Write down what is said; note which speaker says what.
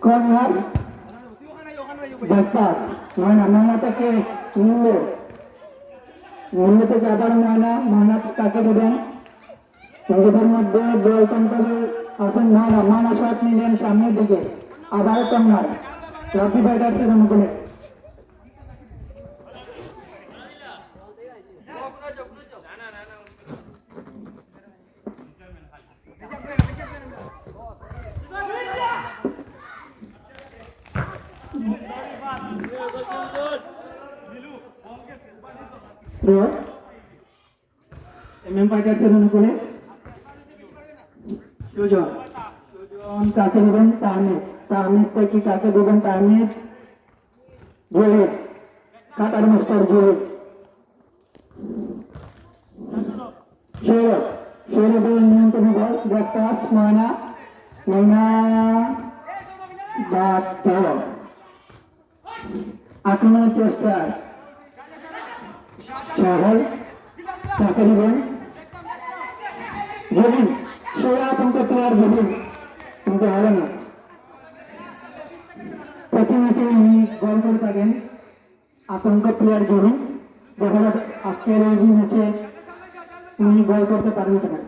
Speaker 1: Corner back pass ময়না থেকে মূল্য থেকে আবার ময়না কাকে দেবেন? নিজেদের মধ্যে গোল কন্ট্রোলে আছেন ময়না শট নিলেন সামনের দিকে, আবার কর্নার রকি ফাইটার্সের অনুকূলে। ফাইটার্সের অনুকূলে সুজন কাকে দেবেন? তাহমিদ থেকে কাকে দেবেন? তাহমিদ জয়েদ, কাটার মাস্টার জয়েদ, সৌরভের নিয়ন্ত্রণে বল ব্যাকপাস ময়না আক্রমণের চেষ্টা সহল কাকে দেবেন? জবিন সে আতঙ্ক প্লেয়ার জবিন, কিন্তু হবে না। প্রতি ম্যাচে উনি গোল করে থাকেন আতঙ্ক প্লেয়ার জবিন। দেখা যাক আজকের এই ম্যাচে উনি গোল করতে পারেন কিনা।